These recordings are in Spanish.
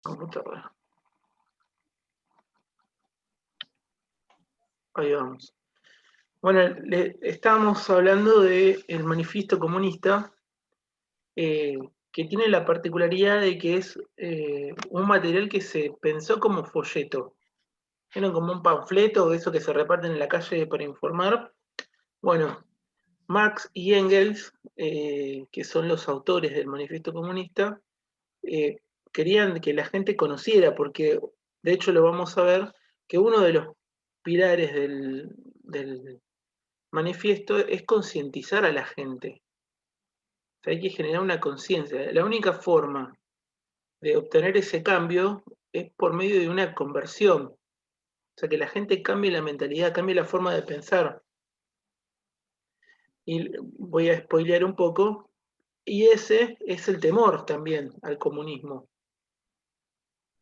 computadora. Ahí vamos. Bueno, estábamos hablando del manifiesto comunista, que tiene la particularidad de que es un material que se pensó como folleto. Era como un panfleto, eso que se reparten en la calle para informar. Bueno, Marx y Engels, que son los autores del manifiesto comunista, querían que la gente conociera, porque de hecho lo vamos a ver, que uno de los pilares del manifiesto es concientizar a la gente. O sea, hay que generar una conciencia. La única forma de obtener ese cambio es por medio de una conversión. O sea, que la gente cambie la mentalidad, cambie la forma de pensar. Y voy a spoilear un poco. Y ese es el temor también al comunismo.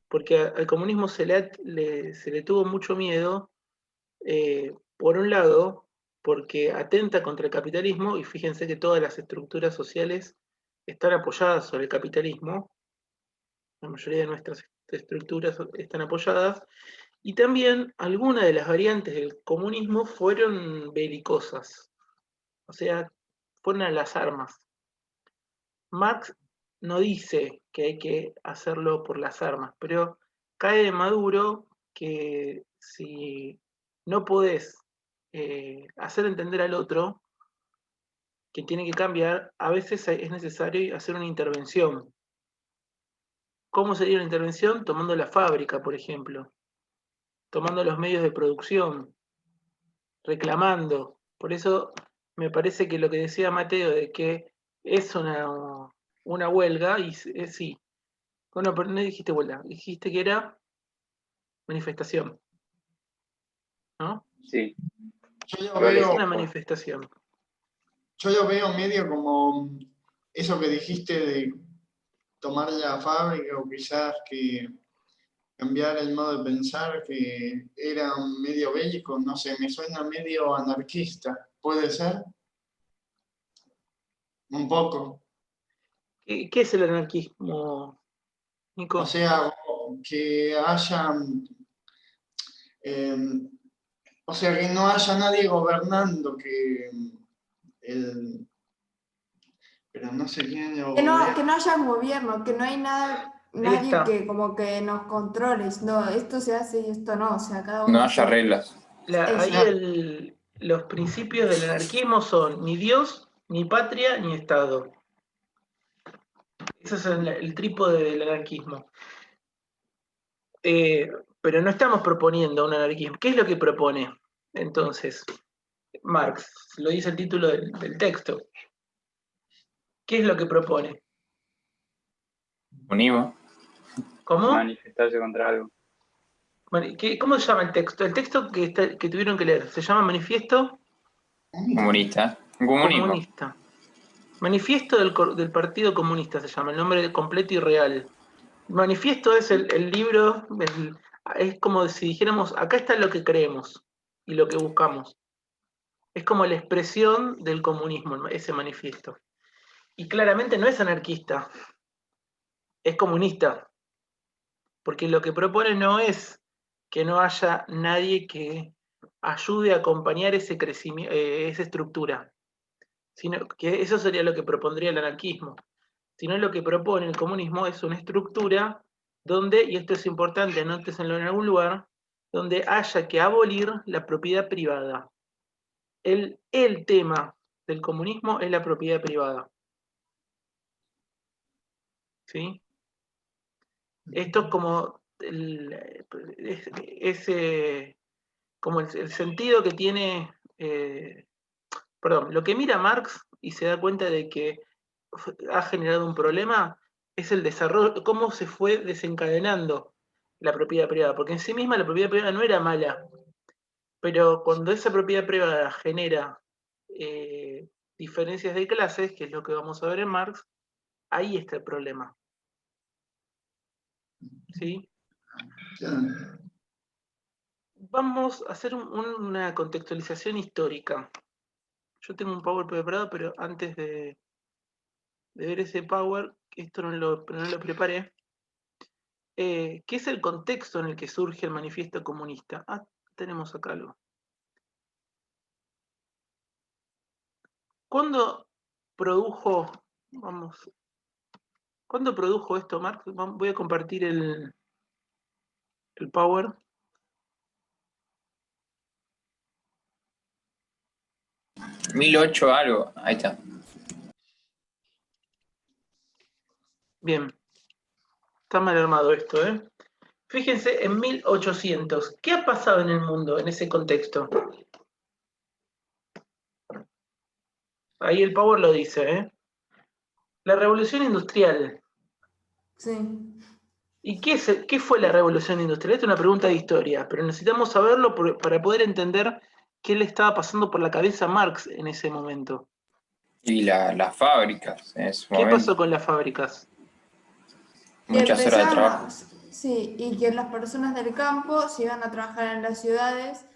Porque al comunismo se le tuvo mucho miedo, por un lado, porque atenta contra el capitalismo, y fíjense que todas las estructuras sociales están apoyadas sobre el capitalismo, la mayoría de nuestras estructuras están apoyadas, y también algunas de las variantes del comunismo fueron belicosas, o sea, fueron a las armas. Marx no dice que hay que hacerlo por las armas, pero cae de maduro que si no podés hacer entender al otro que tiene que cambiar, a veces es necesario hacer una intervención. ¿Cómo sería una intervención? Tomando la fábrica, por ejemplo, tomando los medios de producción, reclamando. Por eso me parece que lo que decía Mateo de que es una huelga, y sí. Bueno, pero no dijiste huelga, dijiste que era manifestación, ¿no? Sí. Es una manifestación. Yo lo veo medio como eso que dijiste de tomar la fábrica o quizás que cambiar el modo de pensar, que era un medio bélico, no sé, me suena medio anarquista, ¿puede ser? Un poco. ¿Qué es el anarquismo, Nico? O sea, que haya, o sea, que no haya nadie gobernando, que el, pero no sé quién lo Que no gobierna. haya gobierno, que no hay nadie que como que nos controle. No, esto se hace y esto no. O sea, cada uno No haya hace. reglas. Ahí los principios del anarquismo son ni Dios, ni patria, ni Estado. Ese es el trípode del anarquismo. Pero no estamos proponiendo un anarquismo. ¿Qué es lo que propone? Entonces, Marx, lo dice el título del texto. ¿Qué es lo que propone? Unimos. ¿Cómo? Manifestarse contra algo. ¿Cómo se llama el texto? El texto que tuvieron que leer, ¿se llama Manifiesto Comunista. Comunismo. Comunista? Manifiesto del Partido Comunista se llama, el nombre completo y real. Manifiesto es el libro, es como si dijéramos, acá está lo que creemos y lo que buscamos. Es como la expresión del comunismo, ese manifiesto. Y claramente no es anarquista, es comunista, porque lo que propone no es que no haya nadie que ayude a acompañar ese crecimiento, esa estructura, sino que eso sería lo que propondría el anarquismo, sino lo que propone el comunismo es una estructura donde, y esto es importante, anóteselo en algún lugar, donde haya que abolir la propiedad privada. El tema del comunismo es la propiedad privada. ¿Sí? Esto es como como el sentido que tiene, lo que mira Marx y se da cuenta de que ha generado un problema es el desarrollo, cómo se fue desencadenando la propiedad privada, porque en sí misma la propiedad privada no era mala, pero cuando esa propiedad privada genera diferencias de clases, que es lo que vamos a ver en Marx, ahí está el problema. ¿Sí? Vamos a hacer una contextualización histórica. Yo tengo un PowerPoint preparado, pero antes de ver ese Power, esto no lo preparé, ¿qué es el contexto en el que surge el manifiesto comunista? Tenemos acá algo. ¿Cuándo produjo esto, Marx? Voy a compartir el Power. ¿1008 algo? Ahí está. Bien. Está mal armado esto, ¿eh? Fíjense, en 1800, ¿qué ha pasado en el mundo en ese contexto? Ahí el Power lo dice, ¿eh? La revolución industrial. Sí. ¿Y qué fue la revolución industrial? Esta es una pregunta de historia, pero necesitamos saberlo para poder entender qué le estaba pasando por la cabeza a Marx en ese momento. Y las fábricas en ese ¿Qué momento. pasó con las fábricas? Que Muchas horas de trabajo. sí, y que las personas del campo se iban a trabajar en las ciudades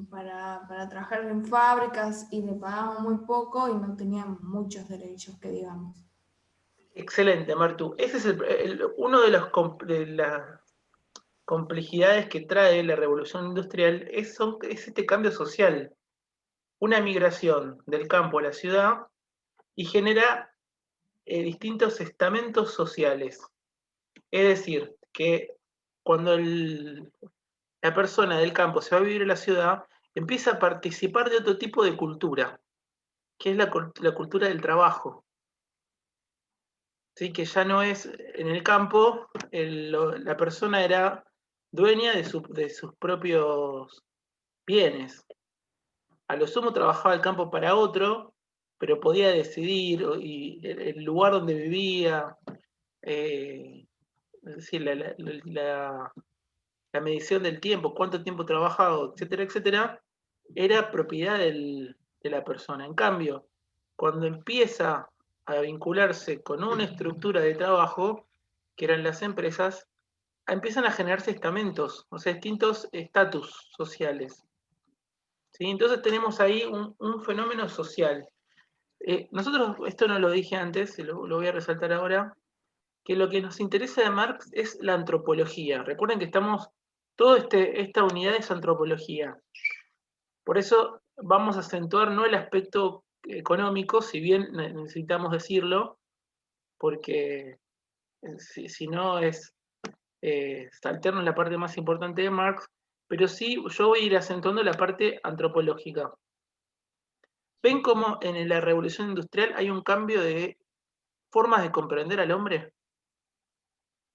para trabajar en fábricas y le pagaban muy poco y no tenían muchos derechos, que digamos. Excelente, Martu. Ese es uno de las complejidades que trae la revolución industrial, es este cambio social. Una migración del campo a la ciudad y genera distintos estamentos sociales. Es decir, que cuando la persona del campo se va a vivir a la ciudad, empieza a participar de otro tipo de cultura, que es la cultura del trabajo. ¿Sí? Que ya no es en el campo, la persona era dueña de sus propios bienes. A lo sumo trabajaba el campo para otro, pero podía decidir y el lugar donde vivía, es decir, la medición del tiempo, cuánto tiempo trabajaba, etcétera, etcétera, era propiedad de la persona. En cambio, cuando empieza a vincularse con una estructura de trabajo, que eran las empresas, empiezan a generarse estamentos, o sea, distintos estatus sociales. ¿Sí? Entonces tenemos ahí un fenómeno social. Nosotros, esto no lo dije antes, lo voy a resaltar ahora, que lo que nos interesa de Marx es la antropología. Recuerden que toda esta unidad es antropología. Por eso vamos a acentuar no el aspecto económico, si bien necesitamos decirlo, porque si no saltarnos la parte más importante de Marx, pero sí yo voy a ir acentuando la parte antropológica. ¿Ven cómo en la revolución industrial hay un cambio de formas de comprender al hombre?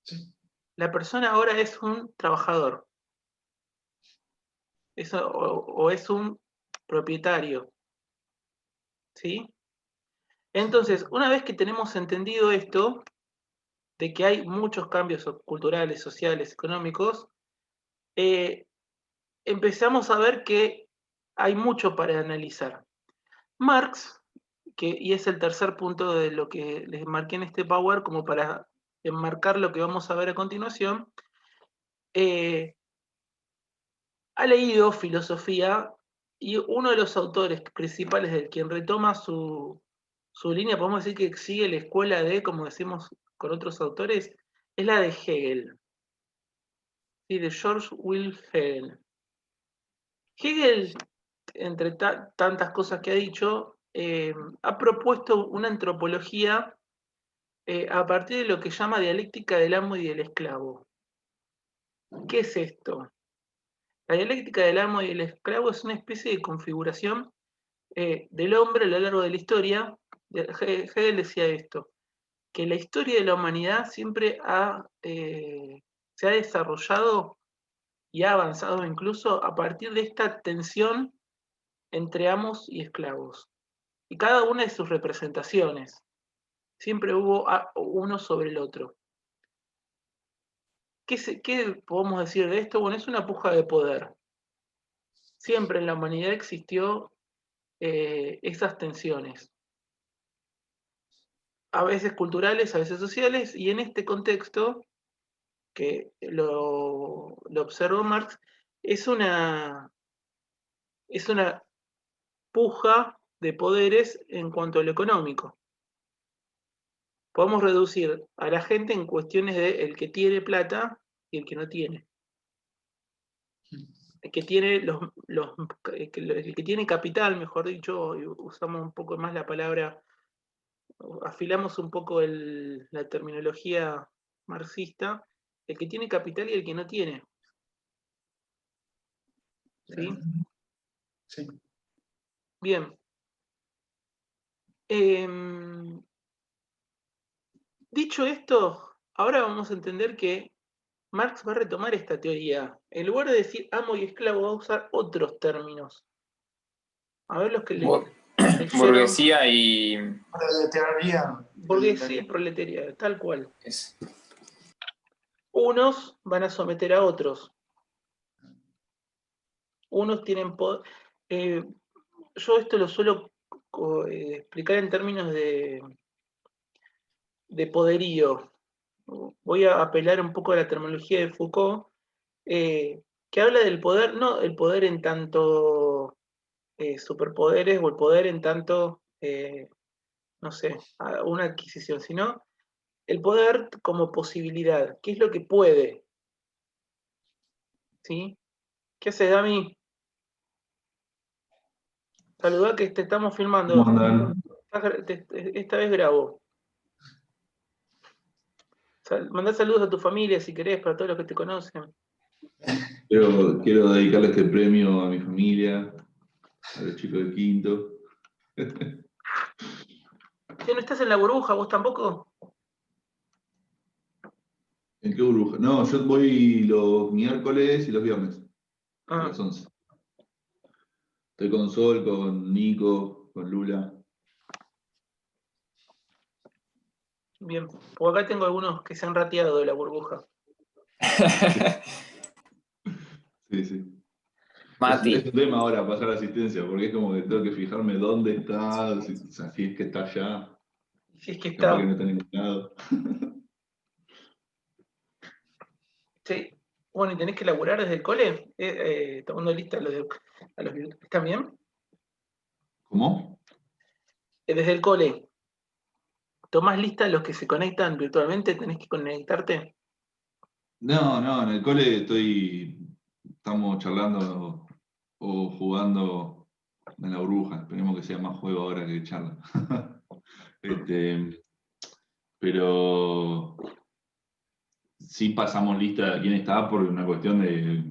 Sí. La persona ahora es un trabajador, o es un propietario, ¿sí? Entonces, una vez que tenemos entendido esto, de que hay muchos cambios culturales, sociales, económicos, empezamos a ver que hay mucho para analizar. Marx, y es el tercer punto de lo que les marqué en este Power, como para enmarcar lo que vamos a ver a continuación, ha leído filosofía y uno de los autores principales del quien retoma su línea, podemos decir que sigue la escuela de, como decimos con otros autores, es la de Hegel, ¿sí? De George Will Hegel. Hegel, entre tantas cosas que ha dicho, ha propuesto una antropología a partir de lo que llama dialéctica del amo y del esclavo. ¿Qué es esto? La dialéctica del amo y del esclavo es una especie de configuración del hombre a lo largo de la historia. Hegel decía esto, que la historia de la humanidad siempre se ha desarrollado y ha avanzado incluso a partir de esta tensión entre amos y esclavos. Y cada una de sus representaciones. Siempre hubo uno sobre el otro. ¿Qué podemos decir de esto? Bueno, es una puja de poder. Siempre en la humanidad existió esas tensiones. A veces culturales, a veces sociales, y en este contexto, que lo observó Marx, es una puja de poderes en cuanto a lo económico. podemos reducir a la gente en cuestiones de el que tiene plata y el que no tiene. El que tiene el que tiene capital, mejor dicho, usamos un poco más la palabra, afilamos un poco la terminología marxista, el que tiene capital y el que no tiene. ¿Sí? Sí. Bien. Dicho esto, ahora vamos a entender que Marx va a retomar esta teoría. En lugar de decir amo y esclavo, va a usar otros términos. A ver los que leyeron. Burguesía y... Proletariado. Burguesía y proletariado, tal cual. Es, Unos van a someter a otros. Unos tienen poder. Yo esto lo suelo explicar en términos de poderío. Voy a apelar un poco a la terminología de Foucault, que habla del poder, no el poder en tanto superpoderes o el poder en tanto, no sé, una adquisición, sino el poder como posibilidad. ¿Qué es lo que puede? ¿Sí? ¿Qué haces, Dami? Saludá que te estamos filmando. ¿Cómo andan? Esta vez grabo. Mandá saludos a tu familia si querés, para todos los que te conocen. Quiero dedicarle este premio a mi familia, a los chicos de quinto. ¿No estás en la burbuja vos tampoco? ¿En qué burbuja? No, yo voy los miércoles y los viernes, a Ah, las 11. Estoy con Sol, con Nico, con Lula. bien. Porque acá tengo algunos que se han rateado de la burbuja. Sí, sí. Mati. Es un tema ahora pasar la asistencia, porque es como que tengo que fijarme dónde está, si es que está allá, Si es que capaz está. que no está en ningún lado. Sí. Bueno, ¿y tenés que laburar desde el cole? Tomando lista a los ¿están bien? ¿Cómo? Desde el cole. ¿Tomás lista a los que se conectan virtualmente? ¿Tenés que conectarte? No, en el cole estamos charlando o jugando en la burbuja. Esperemos que sea más juego ahora que charla. Pero sí pasamos lista de quién está por una cuestión de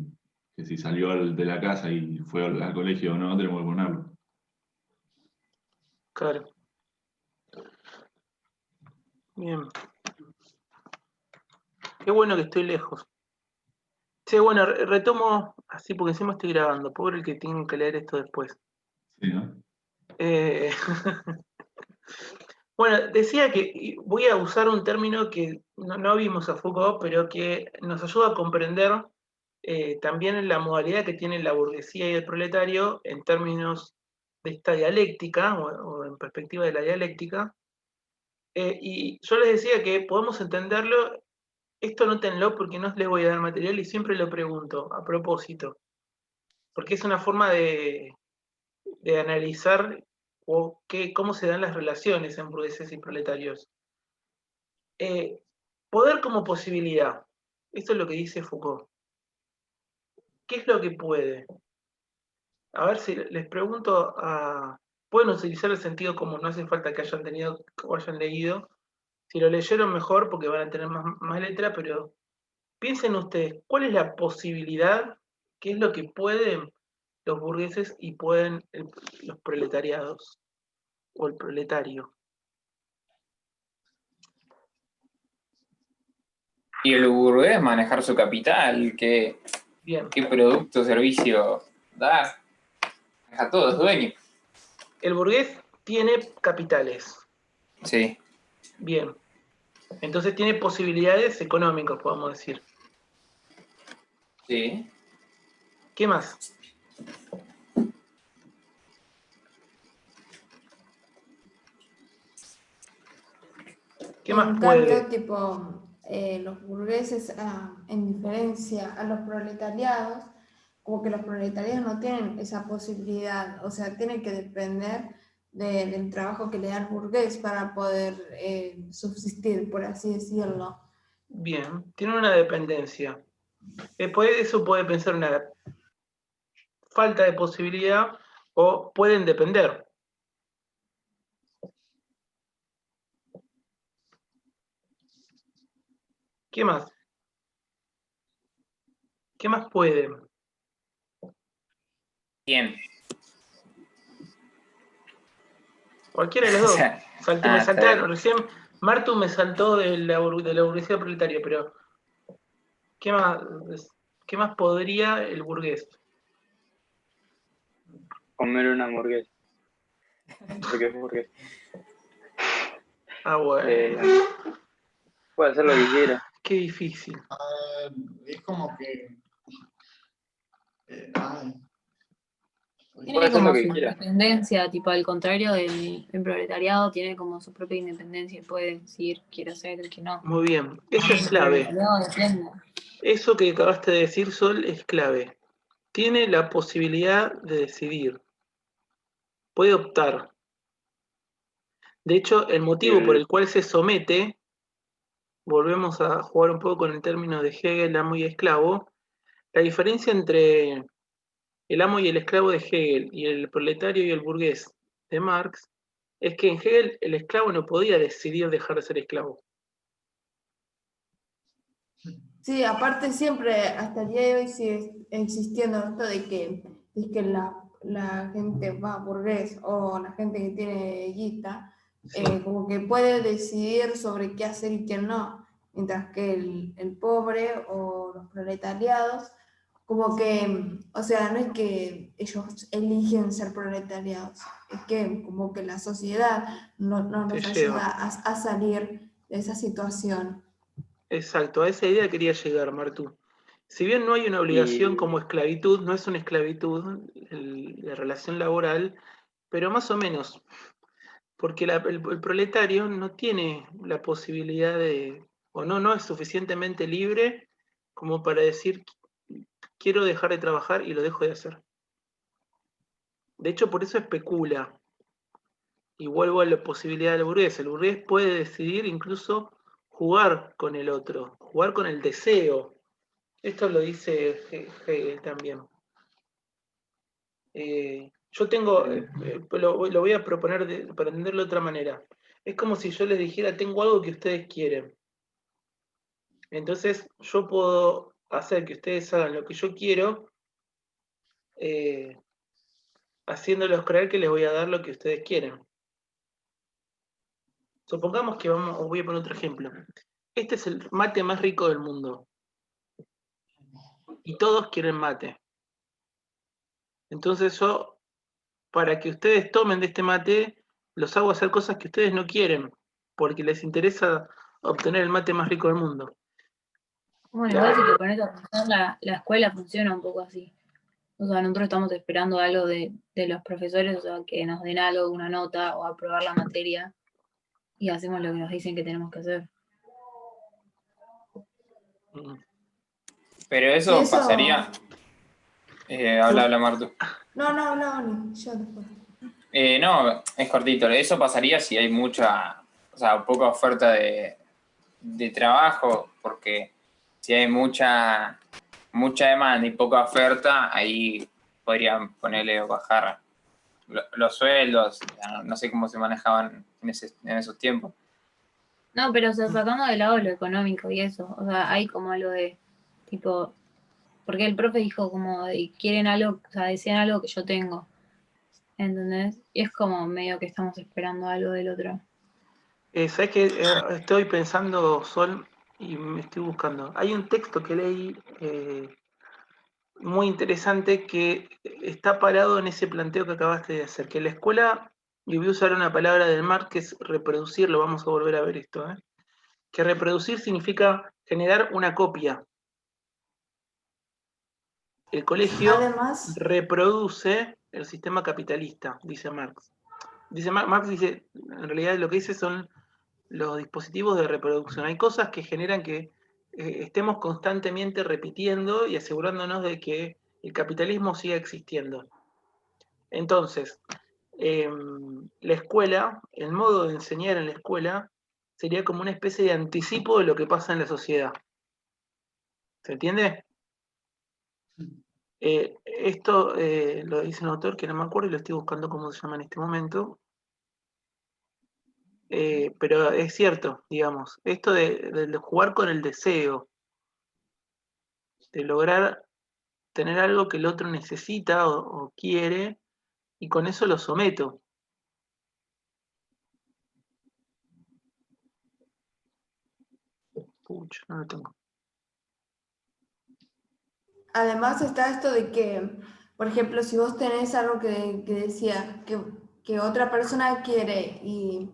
que si salió de la casa y fue al colegio o no, tenemos que ponerlo. Claro. Bien. Qué bueno que estoy lejos. Sí, bueno, retomo así porque encima estoy grabando. Pobre el que tiene que leer esto después. Sí, ¿no? Eh, Bueno, decía que voy a usar un término que no vimos a Foucault, pero que nos ayuda a comprender también la modalidad que tiene la burguesía y el proletario en términos de esta dialéctica o en perspectiva de la dialéctica. Y yo les decía que podemos entenderlo, esto nótenlo porque no les voy a dar material y siempre lo pregunto a propósito, porque es una forma de analizar cómo se dan las relaciones en burgueses y proletarios. Poder como posibilidad. Esto es lo que dice Foucault. ¿Qué es lo que puede? A ver si les pregunto pueden utilizar el sentido común, no hace falta que hayan tenido o hayan leído. Si lo leyeron mejor porque van a tener más letra, pero piensen ustedes, ¿cuál es la posibilidad? ¿Qué es lo que pueden los burgueses y pueden los proletariados? O el proletario. Y el burgués manejar su capital, qué producto, servicio da. A todos, dueño. El burgués tiene capitales. Sí. Bien. Entonces tiene posibilidades económicas, podemos decir. Sí. ¿Qué más? ¿Qué más En puede? cambio, tipo, los burgueses, en diferencia a los proletariados, como que los proletariados no tienen esa posibilidad, o sea, tienen que depender del trabajo que le da el burgués para poder subsistir, por así decirlo. Bien, tiene una dependencia. Eso puede pensar una falta de posibilidad o pueden depender. ¿Qué más? ¿Qué más pueden? ¿Quién? Cualquiera de los dos. Me saltaron, recién Martu me saltó de la burguesía proletaria, pero ¿qué más podría el burgués? Comer una hamburguesa. Porque es burgués. Ah, bueno. Puede hacer lo que quiera. Qué difícil. Es como que... Puede Tiene hacer lo como que su quiera. independencia, tipo al contrario del proletariado, tiene como su propia independencia y puede decidir qué quiere hacer y qué no. Muy bien, eso es clave. No, depende. Eso que acabaste de decir, Sol, es clave. Tiene la posibilidad de decidir. Puede optar. De hecho, el motivo por el cual se somete, volvemos a jugar un poco con el término de Hegel, amo y esclavo, la diferencia entre el amo y el esclavo de Hegel y el proletario y el burgués de Marx es que en Hegel el esclavo no podía decidir dejar de ser esclavo. Sí, aparte siempre, hasta el día de hoy sigue existiendo esto de que la gente burgués o la gente que tiene guita, como que puede decidir sobre qué hacer y qué no, mientras que el pobre o los proletariados, como que, o sea, no es que ellos eligen ser proletariados, es que como que la sociedad no nos ayuda a salir de esa situación. Exacto, a esa idea quería llegar, Martú. Si bien no hay una obligación como esclavitud, no es una esclavitud la relación laboral, pero más o menos, porque el proletario no tiene la posibilidad o no es suficientemente libre como para decir, quiero dejar de trabajar y lo dejo de hacer. De hecho, por eso especula. Y vuelvo a la posibilidad del burgués. El burgués puede decidir incluso jugar con el otro, jugar con el deseo. Esto lo dice Hegel también. Yo tengo, lo voy a proponer para entenderlo de otra manera. Es como si yo les dijera, tengo algo que ustedes quieren. Entonces yo puedo hacer que ustedes hagan lo que yo quiero, haciéndolos creer que les voy a dar lo que ustedes quieren. Supongamos que os voy a poner otro ejemplo. Este es el mate más rico del mundo. Y todos quieren mate. Entonces yo, para que ustedes tomen de este mate, los hago hacer cosas que ustedes no quieren, porque les interesa obtener el mate más rico del mundo. Bueno, igual si te pones a pensar, la escuela funciona un poco así. O sea, nosotros estamos esperando algo de los profesores, o sea, que nos den algo, una nota o aprobar la materia, y hacemos lo que nos dicen que tenemos que hacer. Pero eso pasaría... habla Martu. No, yo después. No, es cortito. Eso pasaría si hay poca oferta de trabajo, porque si hay mucha demanda y poca oferta, ahí podrían ponerle o bajar los sueldos. No sé cómo se manejaban en esos tiempos. No, pero o sea, sacando de lado lo económico y eso, o sea, hay como algo de, tipo, porque el profe dijo como, quieren algo, o sea, decían algo que yo tengo, ¿entendés? Y es como medio que estamos esperando algo del otro. ¿Sabes qué? Estoy pensando, Sol, y me estoy buscando. Hay un texto que leí muy interesante que está parado en ese planteo que acabaste de hacer, que la escuela, y voy a usar una palabra del Marx, que es reproducir, lo vamos a volver a ver esto, que reproducir significa generar una copia. El colegio Además, reproduce el sistema capitalista, dice Marx. Marx dice, en realidad lo que dice son los dispositivos de reproducción. Hay cosas que generan que estemos constantemente repitiendo y asegurándonos de que el capitalismo siga existiendo. Entonces, la escuela, el modo de enseñar en la escuela, sería como una especie de anticipo de lo que pasa en la sociedad. ¿Se entiende? Esto lo dice un autor que no me acuerdo y lo estoy buscando cómo se llama en este momento. Pero es cierto, digamos, esto de jugar con el deseo, de lograr tener algo que el otro necesita o quiere, y con eso lo someto. Pucha, no lo tengo. Además está esto de que, por ejemplo, si vos tenés algo que decía que otra persona quiere y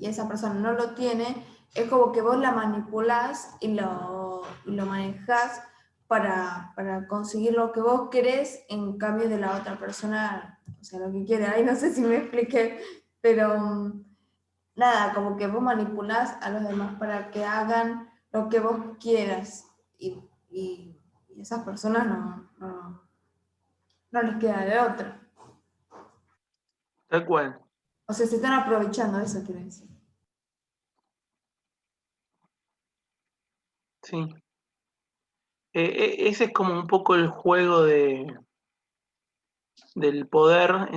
esa persona no lo tiene, es como que vos la manipulás y lo manejás para conseguir lo que vos querés en cambio de la otra persona, o sea, lo que quiere. Ahí no sé si me expliqué, pero nada, como que vos manipulás a los demás para que hagan lo que vos quieras y esas personas no les queda de otra. Tal cual. O sea, se están aprovechando de eso, quiero decir. Sí. Ese es como un poco el juego del poder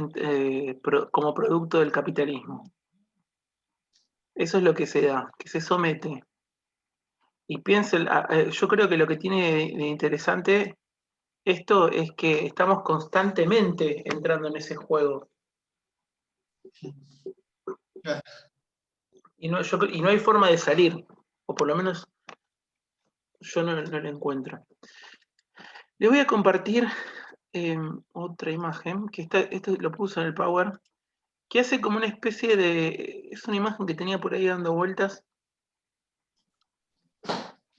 como producto del capitalismo. Eso es lo que se da, que se somete. Y piensen, yo creo que lo que tiene de interesante esto es que estamos constantemente entrando en ese juego. Y no hay forma de salir, o por lo menos yo no la encuentro. Les voy a compartir otra imagen, que esto lo puse en el Power, que hace como una especie de... Es una imagen que tenía por ahí dando vueltas,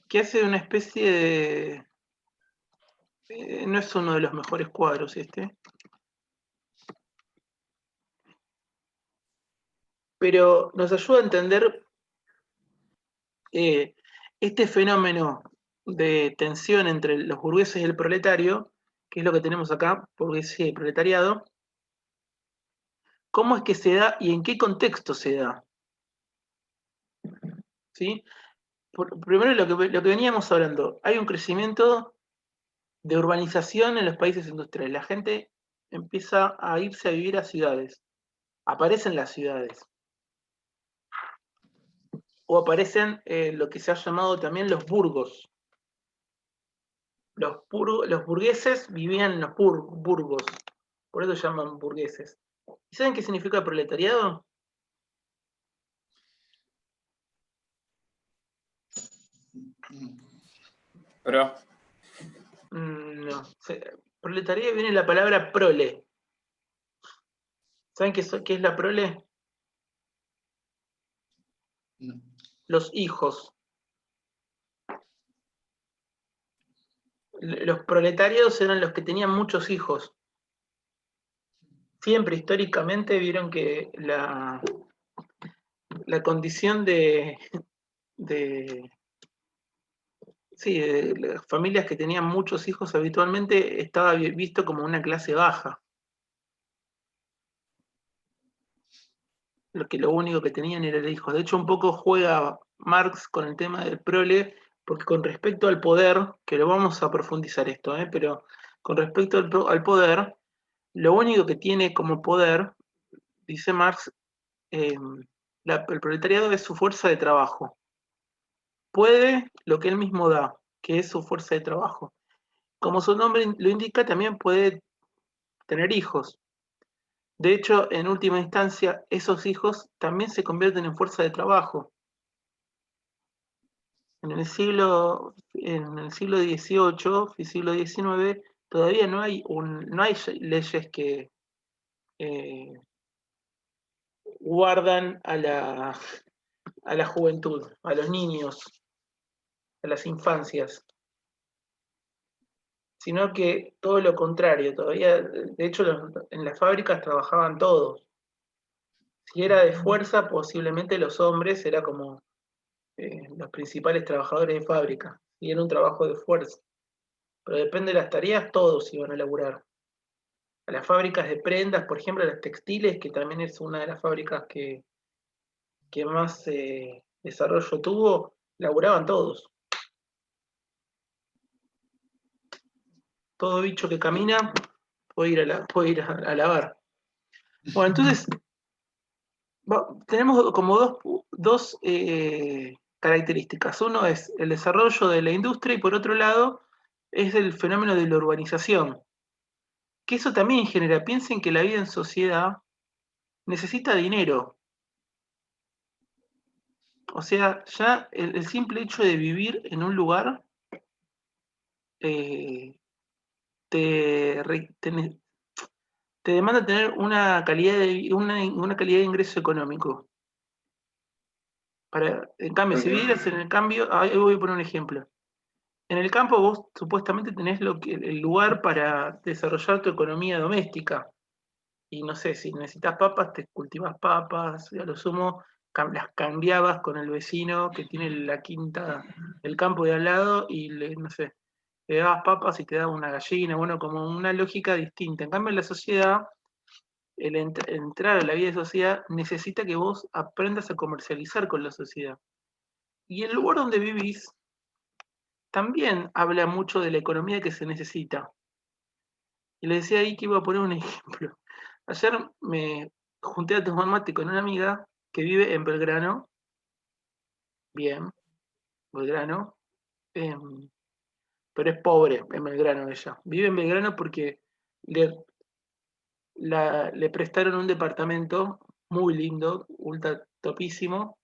que hace una especie de... no es uno de los mejores cuadros este, pero nos ayuda a entender este fenómeno de tensión entre los burgueses y el proletario, que es lo que tenemos acá, burguesía y proletariado, cómo es que se da y en qué contexto se da. ¿Sí? Primero lo que veníamos hablando, hay un crecimiento de urbanización en los países industriales. La gente empieza a irse a vivir a ciudades. Aparecen las ciudades. O aparecen lo que se ha llamado también los burgos. Los burgueses vivían en los burgos. Por eso se llaman burgueses. ¿Y saben qué significa proletariado? Pero, No. Proletariado viene de la palabra prole. ¿Saben qué es la prole? No. Los hijos. Los proletarios eran los que tenían muchos hijos. Siempre históricamente vieron que la condición de las familias que tenían muchos hijos habitualmente estaba visto como una clase baja. Lo único que tenían era el hijo. De hecho, un poco juega Marx con el tema del prole, porque con respecto al poder, que lo vamos a profundizar esto, pero con respecto al poder, lo único que tiene como poder, dice Marx, el proletariado es su fuerza de trabajo. Puede lo que él mismo da, que es su fuerza de trabajo. Como su nombre lo indica, también puede tener hijos. De hecho, en última instancia, esos hijos también se convierten en fuerza de trabajo. En el siglo XVIII y siglo XIX todavía no hay leyes que guardan a la juventud, a los niños, a las infancias, sino que todo lo contrario, todavía, de hecho, en las fábricas trabajaban todos. Si era de fuerza, posiblemente los hombres eran como los principales trabajadores de fábrica, y era un trabajo de fuerza. Pero depende de las tareas, todos iban a laburar. a las fábricas de prendas, por ejemplo, a las textiles, que también es una de las fábricas que más desarrollo tuvo, laburaban todos. Todo bicho que camina puede ir a lavar. Bueno, entonces tenemos como dos características. Uno es el desarrollo de la industria y por otro lado es el fenómeno de la urbanización. Que eso también genera, piensen que la vida en sociedad necesita dinero. O sea, ya el simple hecho de vivir en un lugar eh, te demanda tener una calidad una calidad de ingreso económico. En cambio, si vivieras en el cambio, ahí voy a poner un ejemplo. En el campo vos supuestamente tenés el lugar para desarrollar tu economía doméstica. Y no sé, si necesitas papas, te cultivas papas, y a lo sumo las cambiabas con el vecino que tiene la quinta, el campo de al lado, y no sé, le dabas papas y te daba una gallina, bueno, como una lógica distinta. En cambio, en la sociedad, entrar a la vida de sociedad necesita que vos aprendas a comercializar con la sociedad. Y el lugar donde vivís también habla mucho de la economía que se necesita. Y le decía ahí que iba a poner un ejemplo. Ayer me junté a tomar mate con una amiga que vive en Belgrano. Bien, Belgrano. Pero es pobre en Belgrano ella. Vive en Belgrano porque le prestaron un departamento muy lindo, ultra topísimo,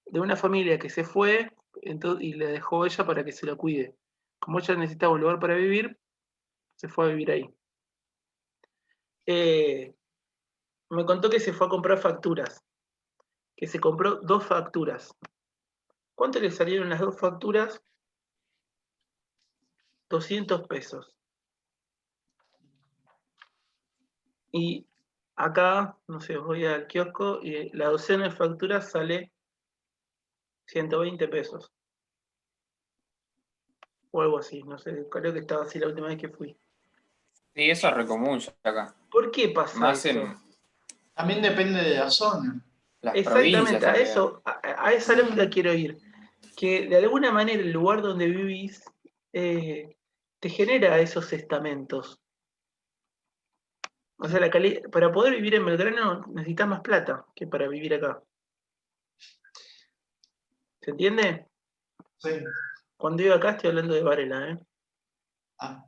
de una familia que se fue y le dejó ella para que se lo cuide. Como ella necesitaba un lugar para vivir, se fue a vivir ahí. Me contó que se fue a comprar facturas, que se compró 2 facturas. ¿Cuánto le salieron las 2 facturas? 200 pesos. Y acá, no sé, voy al kiosco y la docena de facturas sale 120 pesos. O algo así, no sé, creo que estaba así la última vez que fui. Sí, eso es re común ya acá. ¿Por qué pasa Más eso? en También depende de la zona. las provincias Exactamente, en realidad. a esa lógica quiero ir. Que de alguna manera el lugar donde vivís te genera esos estamentos. O sea, para poder vivir en Belgrano necesitas más plata que para vivir acá. ¿Se entiende? Sí. Cuando iba acá estoy hablando de Varela, ¿eh? Ah,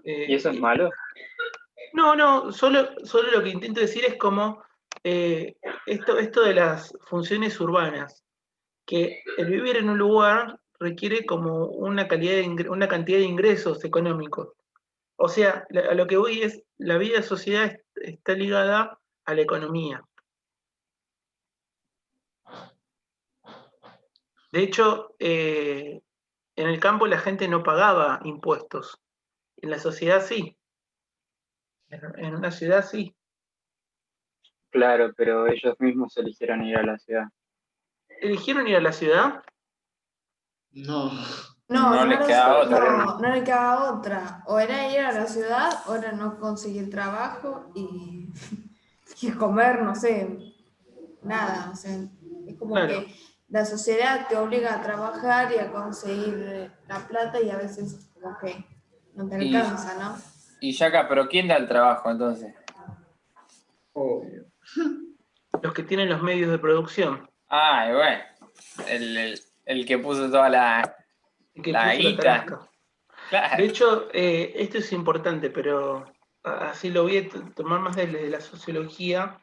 ¿Y eso es malo? No, solo lo que intento decir es como esto de las funciones urbanas, que el vivir en un lugar requiere como una cantidad de ingresos económicos. O sea, a lo que voy es, la vida de sociedad está ligada a la economía. De hecho, en el campo la gente no pagaba impuestos, en la sociedad sí, en una ciudad sí. Claro, pero ellos mismos eligieron ir a la ciudad. ¿Eligieron ir a la ciudad? no. No les queda otra. no le quedaba otra. O era ir a la ciudad, o era no conseguir trabajo y comer, no sé, nada. O sea, es como Claro. que la sociedad te obliga a trabajar y a conseguir la plata y a veces como que no te Y, alcanza, ¿no? y ya acá, pero ¿quién da el trabajo entonces? Obvio. Los que tienen los medios de producción, Ah, y bueno, el que puso toda la que puso la guita. tarasca. Claro. De hecho, esto es importante, pero así lo voy a tomar más de la sociología,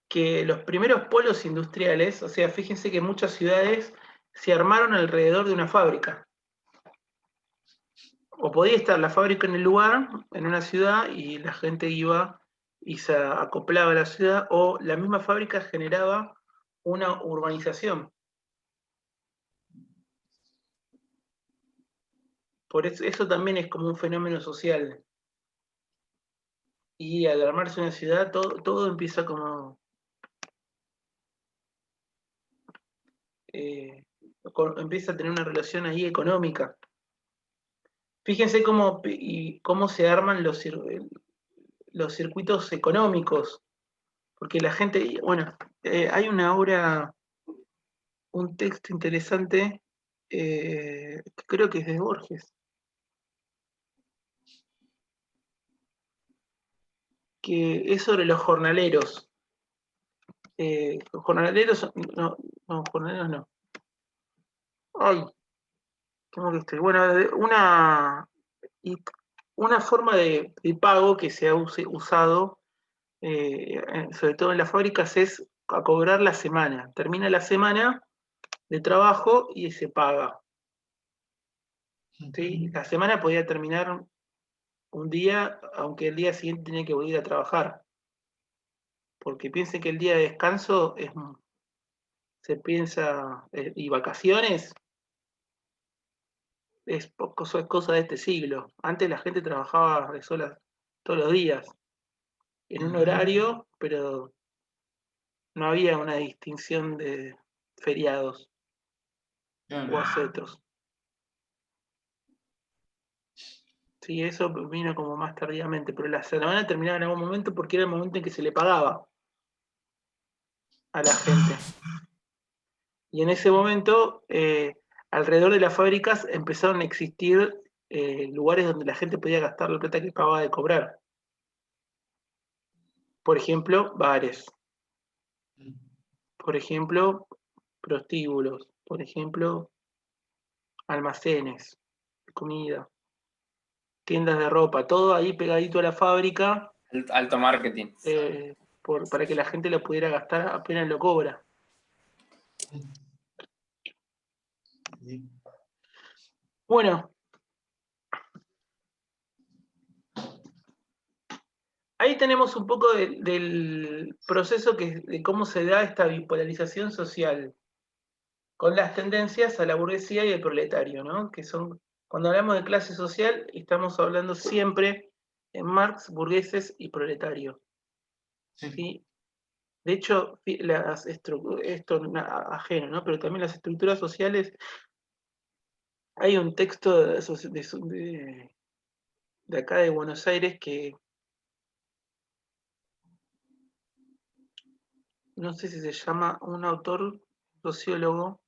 que los primeros polos industriales, o sea, fíjense que muchas ciudades se armaron alrededor de una fábrica. O podía estar la fábrica en el lugar, en una ciudad, y la gente iba y se acoplaba a la ciudad, o la misma fábrica generaba una urbanización. Por eso también es como un fenómeno social. Y al armarse una ciudad, todo empieza como empieza a tener una relación ahí económica. Fíjense cómo se arman los circuitos económicos, porque la gente, bueno, hay una obra, un texto interesante, que creo que es de Borges, que es sobre los jornaleros. Jornaleros, no, jornaleros no. Ay, ¿cómo que estoy? Bueno, una forma de pago que se ha usado, sobre todo en las fábricas, es a cobrar la semana. Termina la semana de trabajo y se paga. ¿Sí? La semana podía terminar un día, aunque el día siguiente tenía que volver a trabajar. Porque piensen que el día de descanso se piensa, y vacaciones, es cosa de este siglo. Antes la gente trabajaba de solas todos los días, en un horario, pero no había una distinción de feriados o asuetos. Sí, eso vino como más tardíamente, pero la semana terminaba en algún momento porque era el momento en que se le pagaba a la gente. Y en ese momento, alrededor de las fábricas empezaron a existir lugares donde la gente podía gastar la plata que acababa de cobrar. Por ejemplo, bares. Por ejemplo, prostíbulos. Por ejemplo, almacenes, comida, tiendas de ropa, todo ahí pegadito a la fábrica, Alto marketing. para que la gente lo pudiera gastar apenas lo cobra. Bueno, ahí tenemos un poco del proceso de cómo se da esta bipolarización social con las tendencias a la burguesía y el proletario, ¿no? Que son, cuando hablamos de clase social, estamos hablando siempre en Marx, burgueses y proletario. ¿Sí? De hecho, esto es ajeno, ¿no? Pero también las estructuras sociales, hay un texto de acá de Buenos Aires que no sé si se llama un autor sociólogo,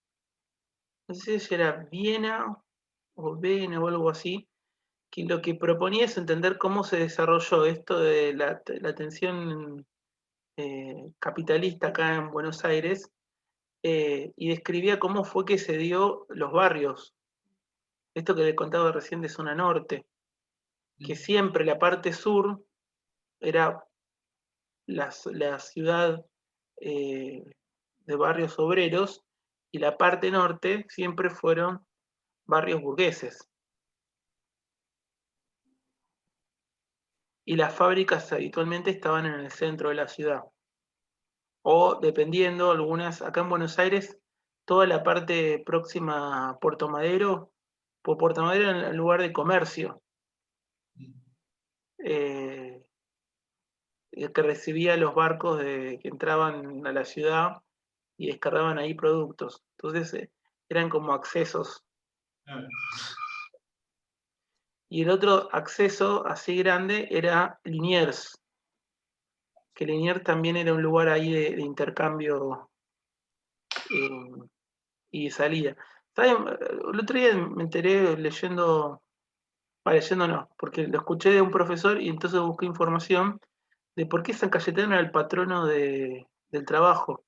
no sé si era Viena o Vena o algo así, que lo que proponía es entender cómo se desarrolló esto de la tensión capitalista acá en Buenos Aires, y describía cómo fue que se dio los barrios. Esto que le contaba recién de zona norte, que siempre la parte sur era la ciudad de barrios obreros y la parte norte siempre fueron barrios burgueses. Y las fábricas habitualmente estaban en el centro de la ciudad. O dependiendo, algunas, acá en Buenos Aires, toda la parte próxima a Puerto Madero, por Puerto Madero era el lugar de comercio, que recibía los barcos que entraban a la ciudad y descargaban ahí productos. Entonces eran como accesos. Y el otro acceso así grande era Liniers, que Liniers también era un lugar ahí de intercambio y de salida. ¿Saben? El otro día me enteré leyendo no, porque lo escuché de un profesor y entonces busqué información de por qué San Cayetano era el patrono del trabajo.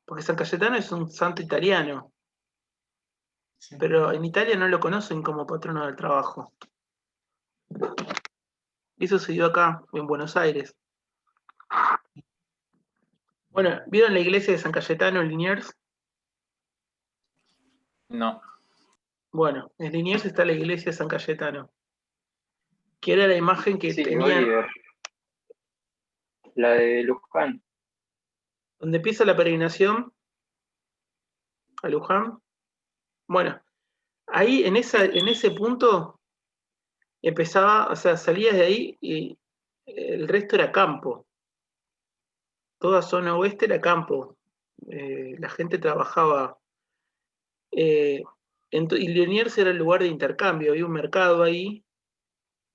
Porque San Cayetano es un santo italiano, pero en Italia no lo conocen como patrono del trabajo. Eso se dio acá, en Buenos Aires. Bueno, ¿vieron la iglesia de San Cayetano en Liniers? No. Bueno, en Liniers está la iglesia de San Cayetano, que era la imagen que Sí, tenía, Oliver. La de Luján. donde empieza la peregrinación a Luján. Bueno, ahí en ese punto empezaba, o sea, salías de ahí y el resto era campo. Toda zona oeste era campo. La gente trabajaba. Y Liniers era el lugar de intercambio, había un mercado ahí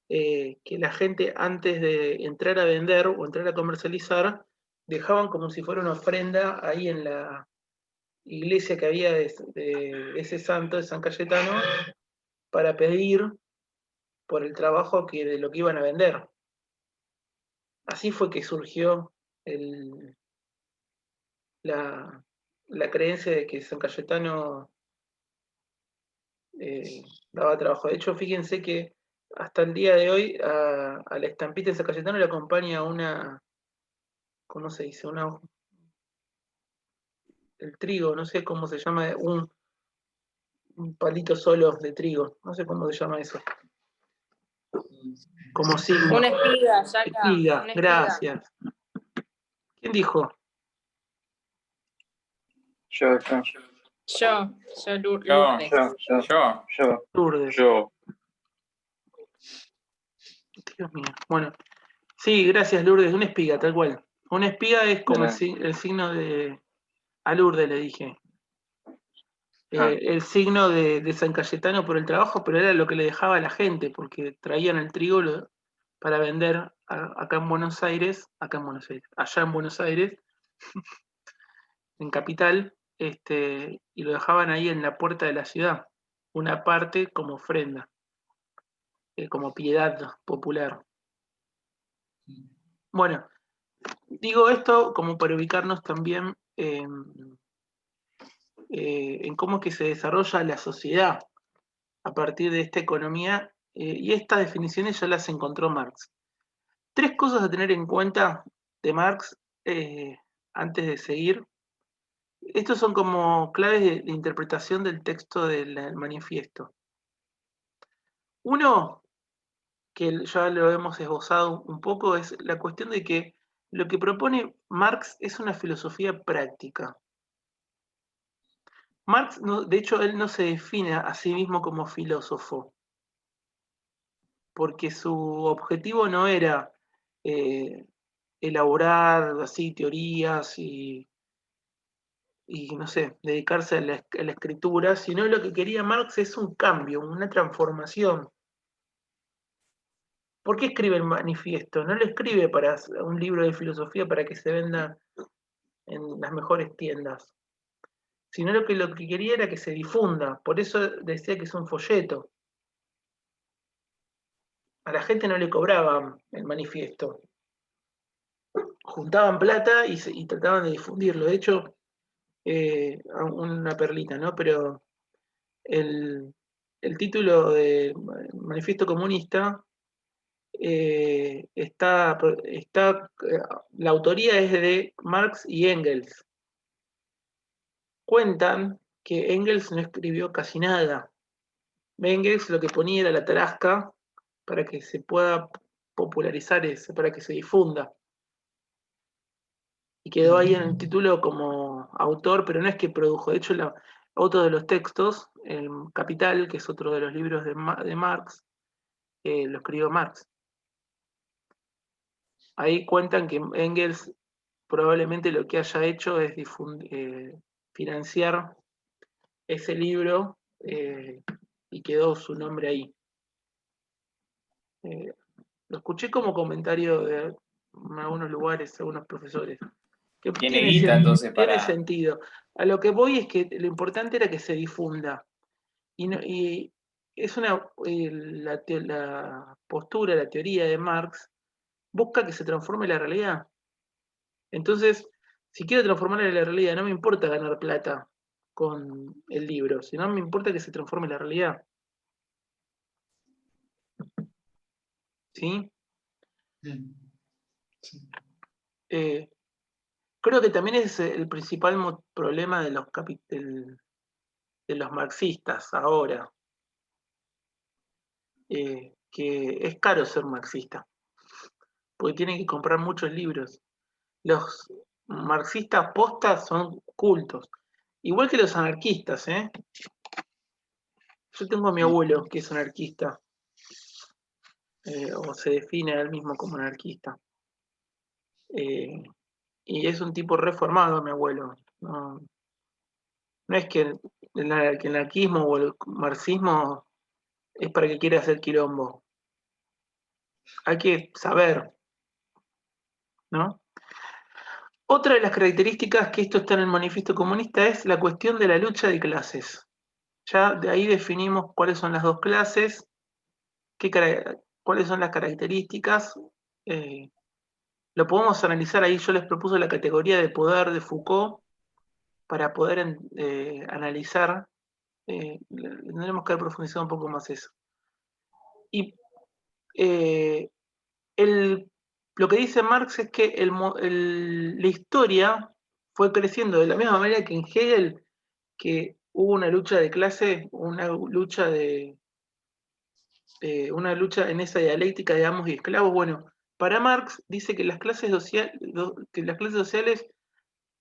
que la gente antes de entrar a vender o entrar a comercializar, dejaban como si fuera una ofrenda ahí en la iglesia que había de ese santo, de San Cayetano, para pedir por el trabajo de lo que iban a vender. Así fue que surgió la creencia de que San Cayetano daba trabajo. De hecho, fíjense que hasta el día de hoy a la estampita de San Cayetano le acompaña una, ¿cómo se dice? El trigo, no sé cómo se llama, un palito solo de trigo, no sé cómo se llama eso. Como signo. Una espiga, Yaka. Espiga, Una espiga. gracias. ¿Quién dijo? Yo. Lourdes. Yo. Lourdes. Yo. Dios mío. Bueno, sí, gracias Lourdes, una espiga, tal cual. Una espiga es como el signo de... A Lourdes le dije. El signo de San Cayetano por el trabajo, pero era lo que le dejaba a la gente, porque traían el trigo para vender allá en Buenos Aires, en Capital, y lo dejaban ahí en la puerta de la ciudad, una parte como ofrenda, como piedad popular. Bueno, digo esto como para ubicarnos también en cómo es que se desarrolla la sociedad a partir de esta economía, y estas definiciones ya las encontró Marx. 3 cosas a tener en cuenta de Marx antes de seguir. Estos son como claves de interpretación del texto del manifiesto. Uno, que ya lo hemos esbozado un poco, es la cuestión de que lo que propone Marx es una filosofía práctica. Marx, de hecho, él no se define a sí mismo como filósofo, porque su objetivo no era elaborar así teorías y no sé, dedicarse a la escritura, sino lo que quería Marx es un cambio, una transformación. ¿Por qué escribe el manifiesto? No lo escribe para un libro de filosofía para que se venda en las mejores tiendas, sino lo que quería era que se difunda. Por eso decía que es un folleto. A la gente no le cobraban el manifiesto. Juntaban plata y trataban de difundirlo. De hecho, una perlita, ¿no? Pero el título del Manifiesto Comunista la autoría es de Marx y Engels. Cuentan que Engels no escribió casi nada. Engels lo que ponía era la tarasca para que se pueda popularizar para que se difunda. Y quedó ahí en el título como autor, pero no es que produjo. De hecho, otro de los textos, el Capital, que es otro de los libros de Marx, lo escribió Marx. Ahí cuentan que Engels probablemente lo que haya hecho es financiar ese libro y quedó su nombre ahí. Lo escuché como comentario de algunos lugares, algunos profesores. Que Tiene guita, entonces, tiene para... sentido. A lo que voy es que lo importante era que se difunda. Y es la postura, la teoría de Marx, busca que se transforme la realidad. Entonces, si quiero transformar la realidad, no me importa ganar plata con el libro, sino me importa que se transforme la realidad. ¿Sí? Sí. Creo que también es el principal problema de los marxistas ahora, que es caro ser marxista, porque tienen que comprar muchos libros. Los marxistas postas son cultos, igual que los anarquistas, ¿eh? Yo tengo a mi abuelo que es anarquista, o se define a él mismo como anarquista. Y es un tipo reformado, mi abuelo. No es que el anarquismo o el marxismo es para que quiera hacer quilombo. Hay que saber, ¿no? Otra de las características, que esto está en el manifiesto comunista, es la cuestión de la lucha de clases. Ya de ahí definimos cuáles son las dos clases, cuáles son las características. Lo podemos analizar ahí. Yo les propuse la categoría de poder de Foucault para poder analizar. Tendremos que haber profundizado un poco más eso. Y lo que dice Marx es que la historia fue creciendo de la misma manera que en Hegel, que hubo una lucha de clase, una lucha en esa dialéctica de amos y esclavos. Bueno, para Marx dice que las clases sociales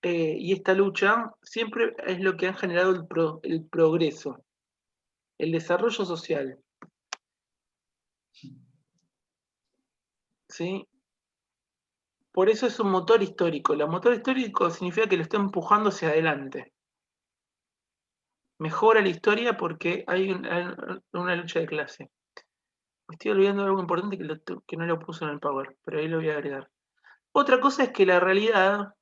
y esta lucha siempre es lo que han generado el progreso, el desarrollo social. ¿Sí? Por eso es un motor histórico. El motor histórico significa que lo está empujando hacia adelante. Mejora la historia porque hay una lucha de clase. Me estoy olvidando de algo importante que no lo puse en el Power, pero ahí lo voy a agregar. Otra cosa es que la realidad,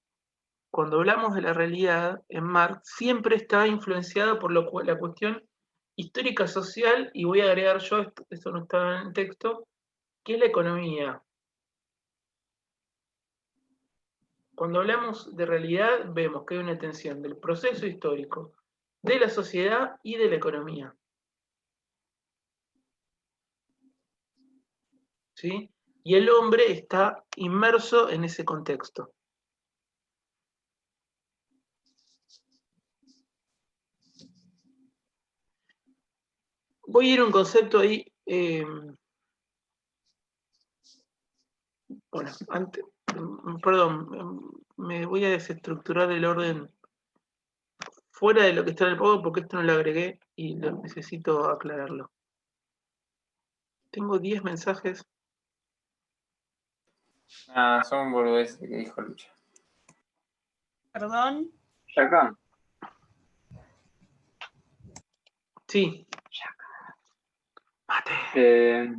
cuando hablamos de la realidad en Marx, siempre está influenciada por la cuestión histórica social, y voy a agregar yo, esto no está en el texto, que es la economía. Cuando hablamos de realidad, vemos que hay una tensión del proceso histórico, de la sociedad y de la economía. ¿Sí? Y el hombre está inmerso en ese contexto. Voy a ir a un concepto ahí. Bueno, me voy a desestructurar el orden fuera de lo que está en el podio, porque esto no lo agregué y necesito aclararlo. Tengo 10 mensajes. Son boludeces que dijo Lucha. Perdón. Ya acá. Sí. Mate.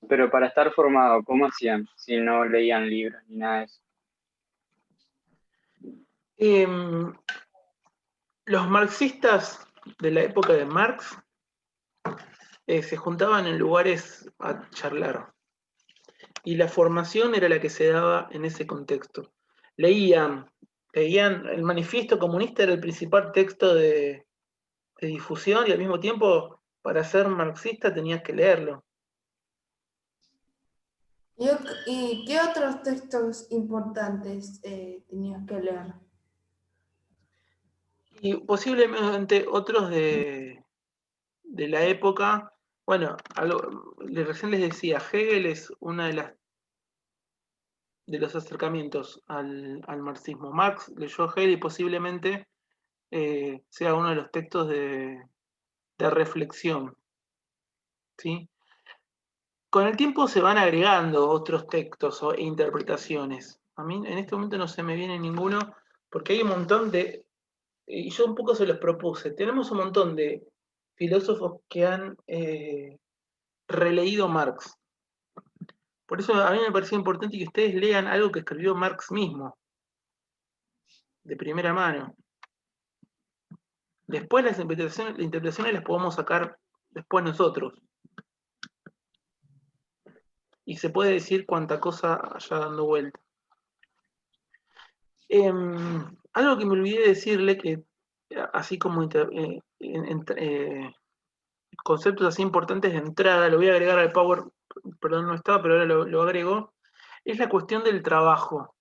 Pero para estar formado, ¿cómo hacían si no leían libros ni nada de eso? Los marxistas de la época de Marx se juntaban en lugares a charlar. Y la formación era la que se daba en ese contexto. Leían el manifiesto comunista, era el principal texto de difusión, y al mismo tiempo, para ser marxista tenías que leerlo. ¿Y qué otros textos importantes tenías que leer? Y posiblemente otros de la época. Bueno, recién les decía, Hegel es una de los acercamientos al marxismo. Marx leyó a Hegel y posiblemente sea uno de los textos de reflexión. ¿Sí? Con el tiempo se van agregando otros textos e interpretaciones. A mí en este momento no se me viene ninguno, porque hay un montón y yo un poco se los propuse. Tenemos un montón de filósofos que han releído Marx. Por eso a mí me parecía importante que ustedes lean algo que escribió Marx mismo, de primera mano. Después las interpretaciones las podemos sacar después nosotros. Y se puede decir cuánta cosa haya dando vuelta. Algo que me olvidé decirle, que así como conceptos así importantes de entrada, lo voy a agregar al Power, perdón, no estaba, pero ahora lo agrego, es la cuestión del trabajo.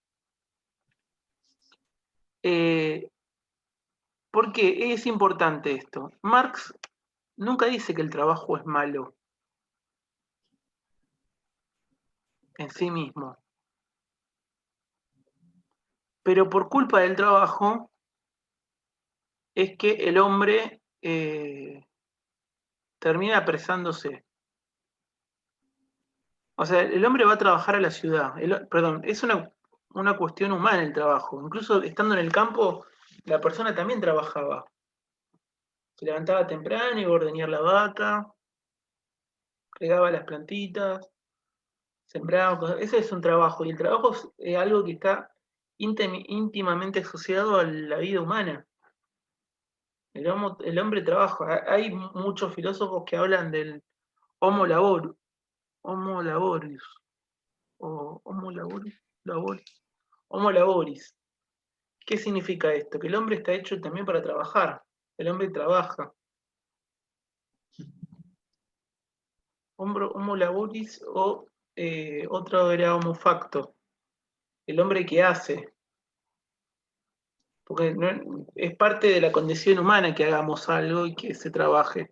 ¿Por qué es importante esto? Marx nunca dice que el trabajo es malo en sí mismo, pero por culpa del trabajo es que el hombre termina apresándose. O sea, el hombre va a trabajar a la ciudad. Perdón, es una cuestión humana el trabajo. Incluso estando en el campo, la persona también trabajaba. Se levantaba temprano, iba a ordeñar la vaca, regaba las plantitas, sembraba cosas. Ese es un trabajo, y el trabajo es algo que está íntimamente asociado a la vida humana. El hombre trabaja. Hay muchos filósofos que hablan del homo laboris, o homo laboris. ¿Qué significa esto? Que el hombre está hecho también para trabajar. El hombre trabaja. Homo laboris o otro era homo facto. El hombre que hace. Porque es parte de la condición humana que hagamos algo y que se trabaje.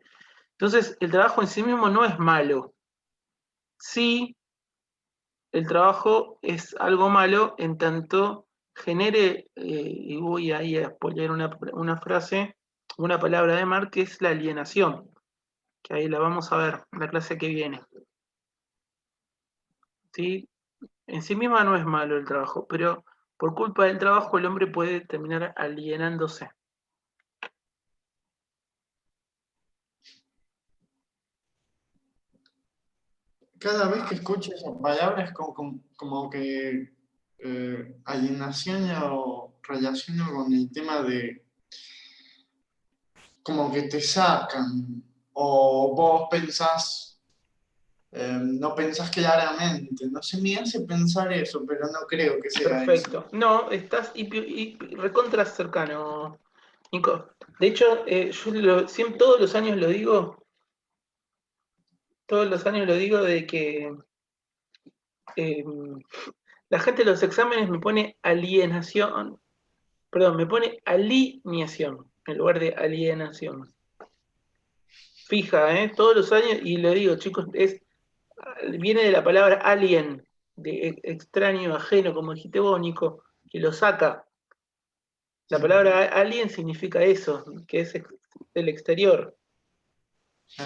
Entonces, el trabajo en sí mismo no es malo. Sí, el trabajo es algo malo en tanto genere, y voy ahí a spoilear una frase, una palabra de Marx, que es la alienación, que ahí la vamos a ver en la clase que viene. ¿Sí? En sí misma no es malo el trabajo, pero por culpa del trabajo el hombre puede terminar alienándose. Cada vez que escucho esa palabra es como que alienación lo relaciono con el tema de como que te sacan o vos pensás, no pensás claramente. No sé, me hace pensar eso, pero no creo que sea eso. Perfecto. No, estás recontra cercano, Nico. De hecho, yo siempre, todos los años lo digo de que eh, la gente en los exámenes me pone alienación, perdón, me pone alineación en lugar de alienación. Fija, todos los años, y lo digo, chicos, viene de la palabra alien, de extraño, ajeno, como dijiste vos, Nico, que lo saca. La palabra alien significa eso, que es del exterior.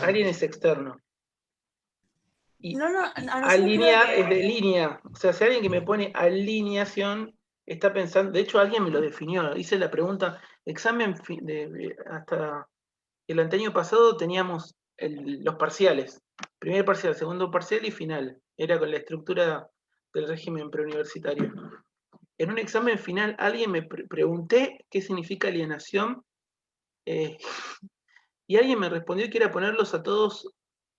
Alien es externo. Y No, no, a nosotros alinear creo es de línea. O sea, si alguien que me pone alineación está pensando, de hecho alguien me lo definió, hice la pregunta, examen hasta el año pasado teníamos los parciales, primer parcial, segundo parcial y final. Era con la estructura del régimen preuniversitario. En un examen final alguien me pregunté qué significa alienación y alguien me respondió que era ponerlos a todos,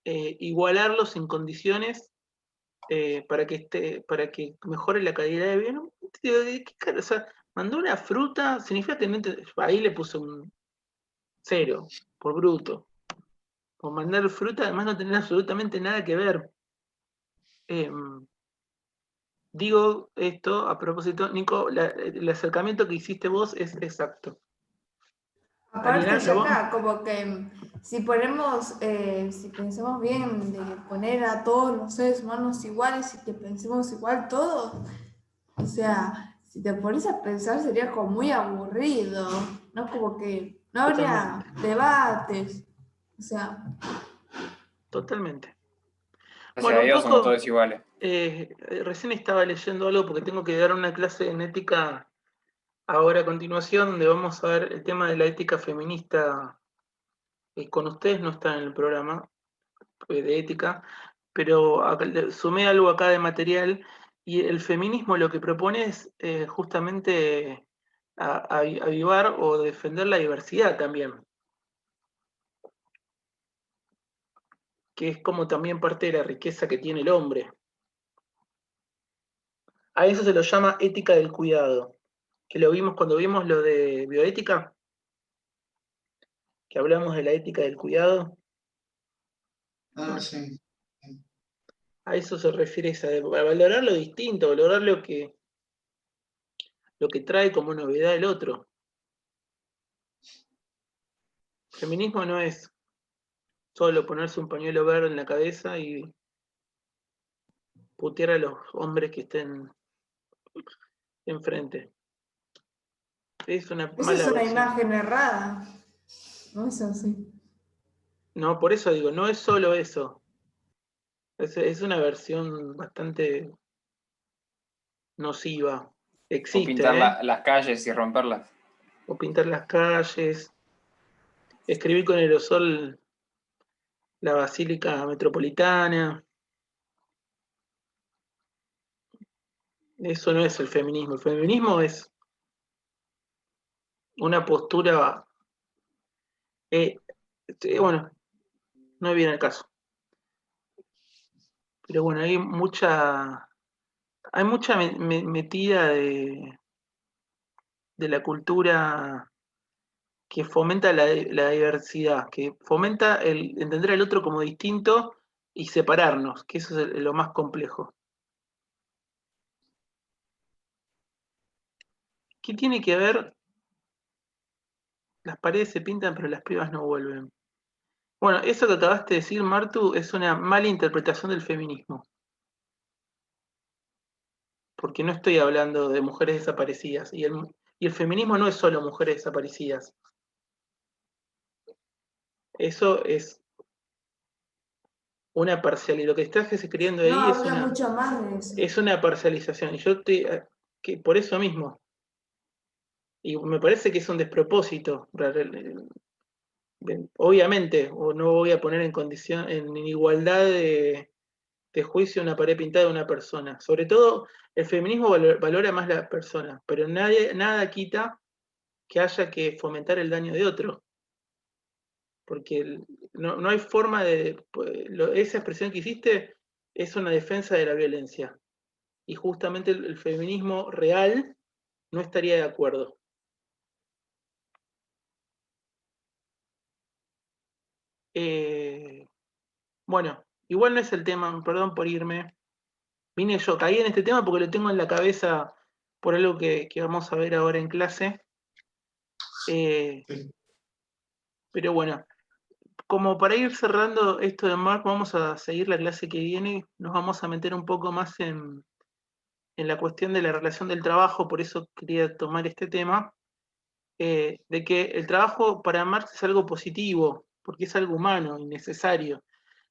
igualarlos en condiciones para que mejore la calidad de vida. ¿No? ¿Qué cara? O sea, mandó una fruta, significa que ahí le puse un 0 por bruto. Por mandar fruta, además no tener absolutamente nada que ver. Digo esto a propósito, Nico, el acercamiento que hiciste vos es exacto. aparte Alienar, ya ¿no? acá, como que si ponemos, si pensamos bien de poner a todos los seres humanos iguales y que pensemos igual todos, o sea, si te pones a pensar sería como muy aburrido, ¿no? Como que no habría debates, o sea, Totalmente. Gracias Bueno, a un Dios somos poco, todos iguales. recién estaba leyendo algo porque tengo que dar una clase en ética ahora a continuación, donde vamos a ver el tema de la ética feminista. Con ustedes no está en el programa de ética, pero sumé algo acá de material y el feminismo lo que propone es justamente avivar o defender la diversidad también, que es como también parte de la riqueza que tiene el hombre. A eso se lo llama ética del cuidado, que lo vimos cuando vimos lo de bioética, que hablamos de la ética del cuidado. Ah, sí. A eso se refiere a valorar lo distinto, valorar lo que trae como novedad el otro. Feminismo no es solo ponerse un pañuelo verde en la cabeza y putear a los hombres que estén enfrente. Es una esa es mala una versión. imagen errada, no es así. No, por eso digo, no es solo eso. Es una versión bastante nociva. O Existe, pintar ¿eh? las calles y romperlas. o pintar las calles, escribir con aerosol la Basílica Metropolitana. Eso no es el feminismo. El feminismo es una postura, bueno, no viene al caso. Pero bueno, hay mucha metida de la cultura que fomenta la diversidad, que fomenta el entender al otro como distinto y separarnos, que eso es lo más complejo. ¿Qué tiene que ver? Las paredes se pintan, pero las pibas no vuelven. Bueno, eso que acabaste de decir, Martu, es una mala interpretación del feminismo. Porque no estoy hablando de mujeres desaparecidas. Y el feminismo no es solo mujeres desaparecidas. Eso es una parcialidad. Lo que estás escribiendo No, ahí habla mucho más de eso. es una parcialización. Y yo que por eso mismo. Y me parece que es un despropósito. Obviamente, o no voy a poner en igualdad de juicio una pared pintada de una persona. Sobre todo, el feminismo valora más la persona, pero nada quita que haya que fomentar el daño de otro. Porque no hay forma de... Esa expresión que hiciste es una defensa de la violencia. Y justamente el feminismo real no estaría de acuerdo. Bueno, igual no es el tema, perdón por irme. Caí en este tema porque lo tengo en la cabeza por algo que vamos a ver ahora en clase. Pero bueno, como para ir cerrando esto de Marx, vamos a seguir la clase que viene, nos vamos a meter un poco más en la cuestión de la relación del trabajo, por eso quería tomar este tema, de que el trabajo para Marx es algo positivo, porque es algo humano y necesario.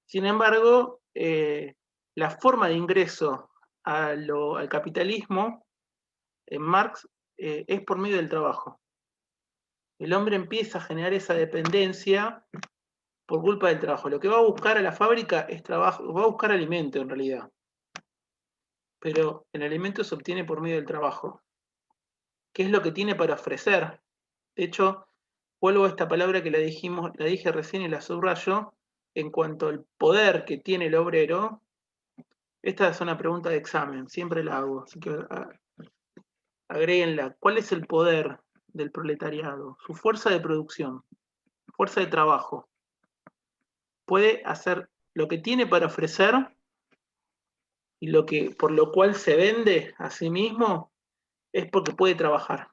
Sin embargo, la forma de ingreso al capitalismo en Marx es por medio del trabajo. El hombre empieza a generar esa dependencia por culpa del trabajo. Lo que va a buscar a la fábrica es trabajo, va a buscar alimento en realidad. Pero el alimento se obtiene por medio del trabajo. ¿Qué es lo que tiene para ofrecer? De hecho, vuelvo a esta palabra que la dije recién y la subrayo, en cuanto al poder que tiene el obrero. Esta es una pregunta de examen, siempre la hago, así que agréguenla. ¿Cuál es el poder del proletariado? Su fuerza de producción, fuerza de trabajo. Puede hacer lo que tiene para ofrecer y por lo cual se vende a sí mismo es porque puede trabajar.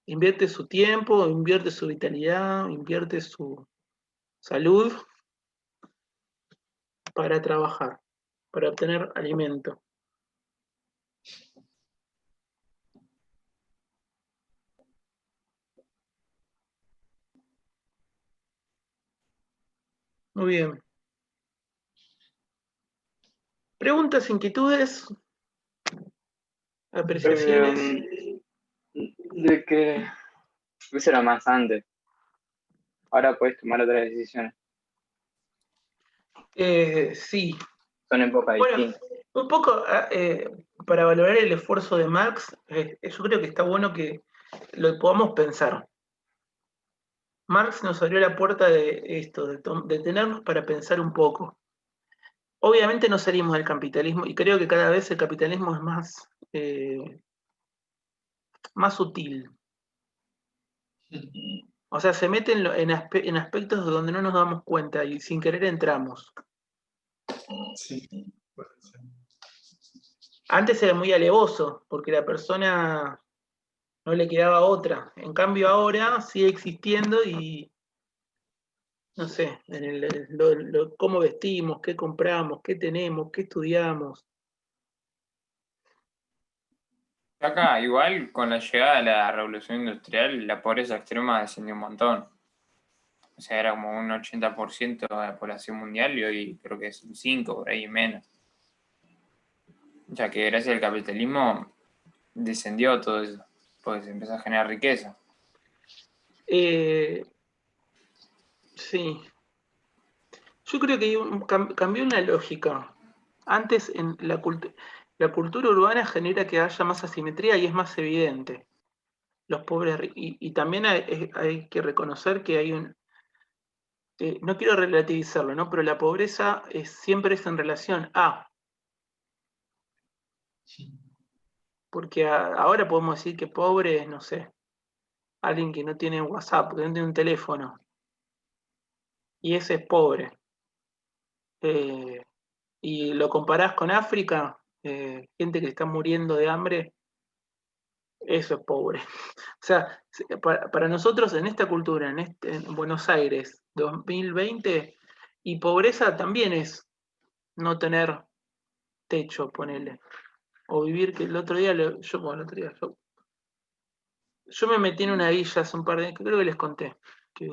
Invierte su tiempo, invierte su vitalidad, invierte su salud para trabajar, para obtener alimento. Muy bien. ¿Preguntas, inquietudes? ¿Apreciaciones? De que eso era más antes. Ahora puedes tomar otras decisiones. Sí. Son épocas distintas. Un poco para valorar el esfuerzo de Marx, yo creo que está bueno que lo podamos pensar. Marx nos abrió la puerta de esto, de detenernos para pensar un poco. Obviamente no salimos del capitalismo y creo que cada vez el capitalismo es más sutil. O sea, se mete en aspectos donde no nos damos cuenta y sin querer entramos. Sí, puede ser. Antes era muy alevoso, porque la persona no le quedaba otra. En cambio ahora sigue existiendo y, no sé, cómo vestimos, qué compramos, qué tenemos, qué estudiamos. Acá, igual, con la llegada de la revolución industrial, la pobreza extrema descendió un montón. O sea, era como un 80% de la población mundial y hoy creo que es un 5%, por ahí menos. Ya que gracias al capitalismo descendió todo eso. pues empieza a generar riqueza. Sí. Yo creo que cambió una lógica. Antes en la cultura urbana genera que haya más asimetría y es más evidente. Los pobres y también hay que reconocer que hay no quiero relativizarlo, ¿no? Pero la pobreza siempre es en relación a, porque ahora podemos decir que pobre es, no sé, alguien que no tiene WhatsApp, que no tiene un teléfono, y ese es pobre. Eh, y lo comparás con África, gente que está muriendo de hambre, eso es pobre. O sea, para nosotros en esta cultura, en Buenos Aires 2020, y pobreza también es no tener techo, ponele. O vivir, que el otro día, yo me metí en una villa hace un par de, creo que les conté, que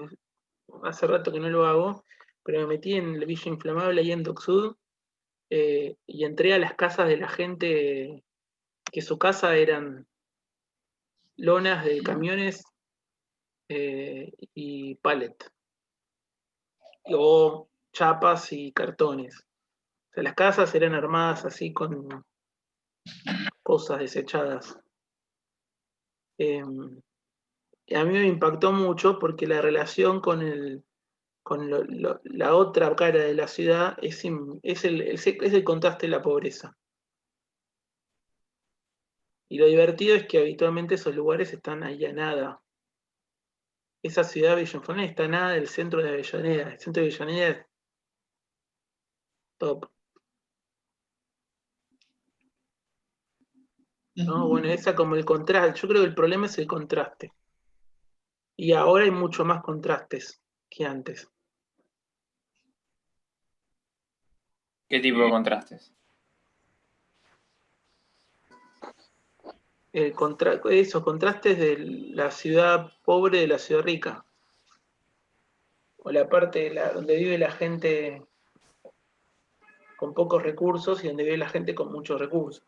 hace rato que no lo hago, pero me metí en la Villa Inflamable ahí en Dock Sud, y entré a las casas de la gente, que su casa eran lonas de camiones y pallet, o chapas y cartones. O sea, las casas eran armadas así con cosas desechadas. Y a mí me impactó mucho porque la relación con la otra cara de la ciudad es el contraste de la pobreza. Y lo divertido es que habitualmente esos lugares están ahí a nada. Esa ciudad de Villa Inflán está a nada del centro de Avellaneda. El centro de Avellaneda es top. ¿No? Bueno, esa como el contraste. Yo creo que el problema es el contraste. Y ahora hay mucho más contrastes que antes. ¿Qué tipo de contrastes? Esos contrastes de la ciudad pobre de la ciudad rica. O la parte donde vive la gente con pocos recursos y donde vive la gente con muchos recursos.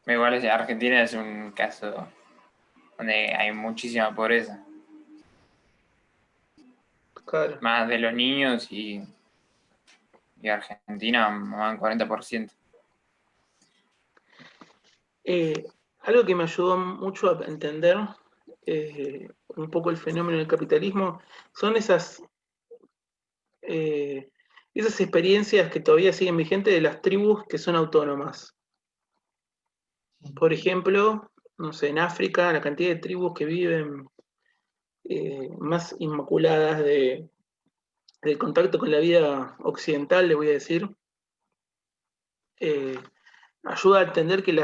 Igual Argentina es un caso donde hay muchísima pobreza. Claro. Más de los niños y Argentina más del 40%. Algo que me ayudó mucho a entender un poco el fenómeno del capitalismo son esas experiencias que todavía siguen vigentes de las tribus que son autónomas. Por ejemplo, no sé, en África, la cantidad de tribus que viven más inmaculadas del contacto con la vida occidental, le voy a decir, ayuda a entender que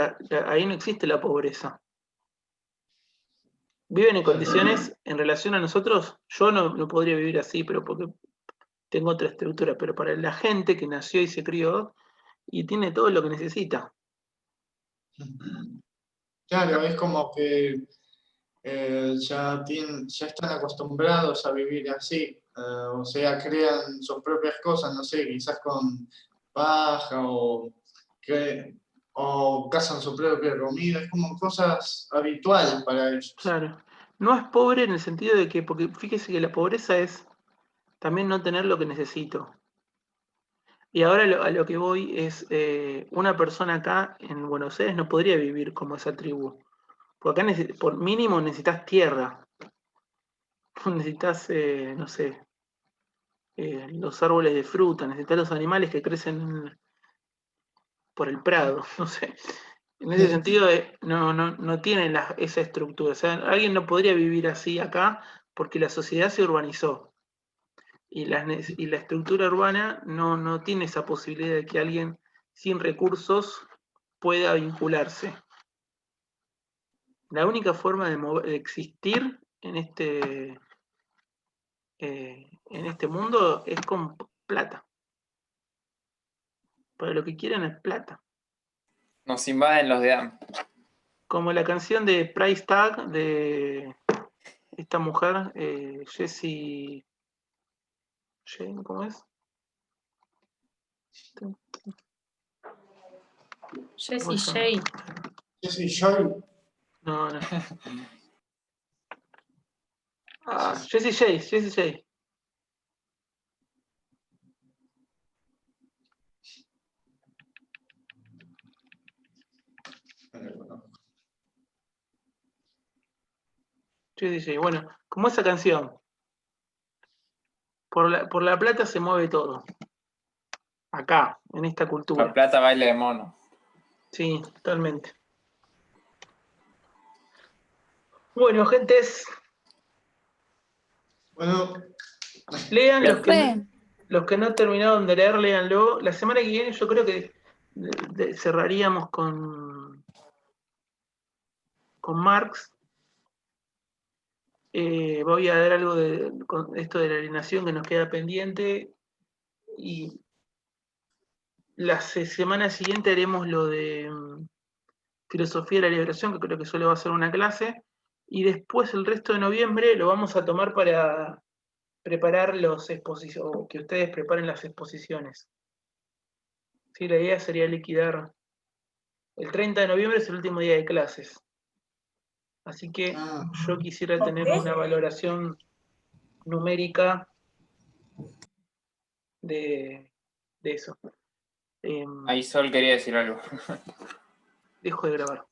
ahí no existe la pobreza. Viven en condiciones, en relación a nosotros, yo no podría vivir así, pero porque tengo otra estructura, pero para la gente que nació y se crió y tiene todo lo que necesita. Claro, es como que ya están acostumbrados a vivir así, o sea, crean sus propias cosas, no sé, quizás con paja o cazan su propia comida, es como cosas habituales para ellos. Claro. No es pobre en el sentido de que, porque fíjese que la pobreza es también no tener lo que necesito. Y ahora a lo que voy es, una persona acá en Buenos Aires no podría vivir como esa tribu. Porque acá por mínimo necesitas tierra. Necesitas, no sé, los árboles de fruta, necesitas los animales que crecen por el prado, no sé. En ese sentido, no tienen esa estructura. O sea, alguien no podría vivir así acá porque la sociedad se urbanizó. Y la estructura urbana no tiene esa posibilidad de que alguien sin recursos pueda vincularse. La única forma de existir en este mundo es con plata. Para lo que quieren es plata. Nos invaden los de AM. Como la canción de Price Tag de esta mujer, Jessie. ¿Cómo es? Jessie J. Yo soy Joy. No, no. Ah, Jessie J. Jessie J. Bueno, como esa canción. Por la plata se mueve todo. Acá, en esta La cultura. plata baile de mono. Sí, totalmente. Bueno, gentes, Bueno, lean Profe, los que no terminaron de leer, léanlo. La semana que viene yo creo que cerraríamos con Marx. Voy a dar algo con esto de la alienación que nos queda pendiente. Y la semana siguiente haremos lo de filosofía de la liberación, que creo que solo va a ser una clase. Y después el resto de noviembre lo vamos a tomar para preparar o que ustedes preparen las exposiciones. Sí, la idea sería liquidar. El 30 de noviembre es el último día de clases. Así que yo quisiera tener una valoración numérica de eso. Ahí Sol quería decir algo. Dejo de grabar.